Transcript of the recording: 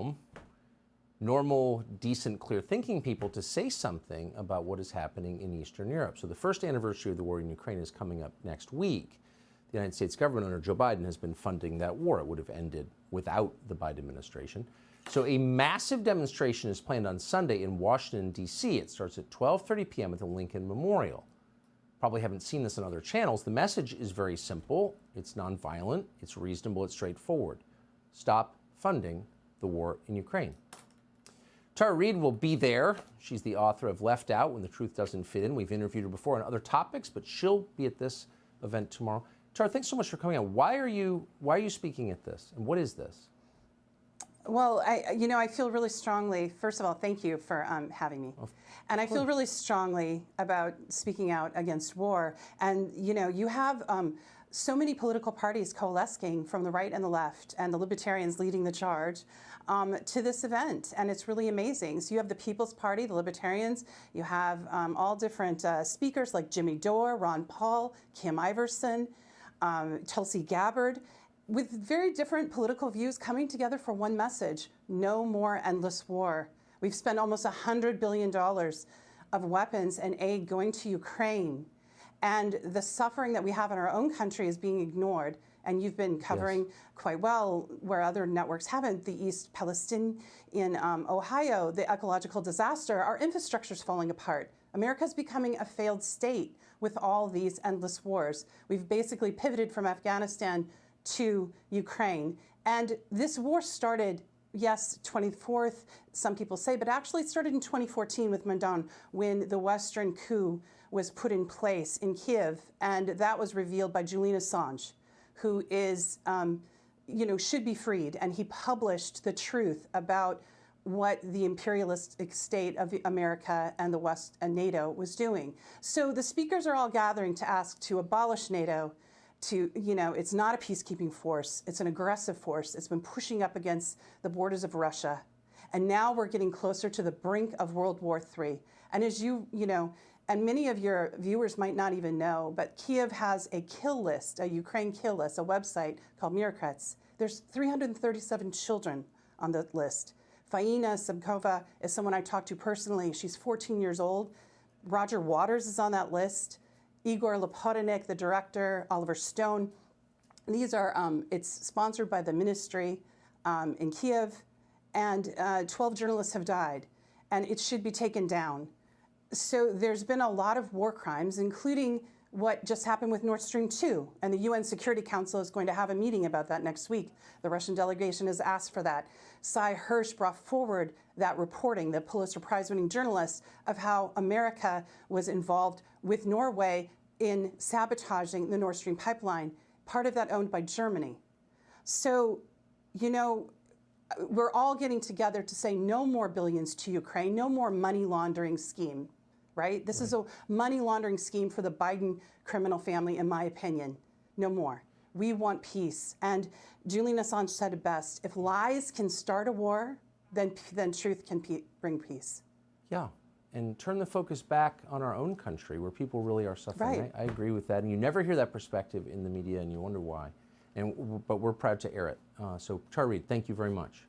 realm, normal, decent, clear-thinking people to say something about what is happening in Eastern Europe. So the first anniversary of the war in Ukraine is coming up next week. The United States government under Joe Biden has been funding that war. It would have ended without the Biden administration. So a massive demonstration is planned on Sunday in Washington, D.C. It starts at 12:30 p.m. at the Lincoln Memorial. Probably haven't seen this on other channels. The message is very simple. It's nonviolent. It's reasonable. It's straightforward. Stop funding the war in Ukraine. Tara Reid will be there. She's the author of Left Out When the Truth Doesn't Fit In. We've interviewed her before on other topics, but she'll be at this event tomorrow. Tara, thanks so much for coming on. Why are you speaking at this, and what is this? Well, I feel really strongly. First of all, thank you for having me. And I feel really strongly about speaking out against war. And you have so many political parties coalescing from the right and the left, and the libertarians leading the charge to this event, and it's really amazing. So you have the People's Party, the Libertarians. You have all different speakers like Jimmy Dore, Ron Paul, Kim Iverson, Tulsi Gabbard, with very different political views coming together for one message: no more endless war. We've spent almost $100 billion of weapons and aid going to Ukraine, and the suffering that we have in our own country is being ignored. And you've been covering quite well, where other networks haven't, the East Palestine in Ohio, the ecological disaster. Our infrastructure is falling apart. America's becoming a failed state with all these endless wars. We've basically pivoted from Afghanistan to Ukraine. And this war started, yes, 24th, some people say, but actually it started in 2014 with Maidan, when the Western coup was put in place in Kiev, and that was revealed by Julian Assange, who is, should be freed. And he published the truth about what the imperialistic state of America and the West and NATO was doing. So the speakers are all gathering to ask to abolish NATO, it's not a peacekeeping force, it's an aggressive force. It's been pushing up against the borders of Russia. And now we're getting closer to the brink of World War III. And as and many of your viewers might not even know, but Kiev has a kill list, a Ukraine kill list, a website called Mirkrets. There's 337 children on the list. Faina Subkova is someone I talked to personally. She's 14 years old. Roger Waters is on that list. Igor Lopotonik, the director, Oliver Stone. These are, it's sponsored by the ministry in Kiev, and 12 journalists have died, and it should be taken down. So there's been a lot of war crimes, including what just happened with Nord Stream 2, and the UN Security Council is going to have a meeting about that next week. The Russian delegation has asked for that. Cy Hirsch brought forward that reporting, the Pulitzer Prize-winning journalist, of how America was involved with Norway in sabotaging the Nord Stream pipeline, part of that owned by Germany. So, we're all getting together to say no more billions to Ukraine, no more money laundering scheme. Right? This is a money laundering scheme for the Biden criminal family, in my opinion. No more. We want peace. And Julian Assange said it best: if lies can start a war, then truth can bring peace. Yeah, and turn the focus back on our own country, where people really are suffering. Right. I agree with that, and you never hear that perspective in the media, and you wonder why. But we're proud to air it. So Tara Reid, thank you very much.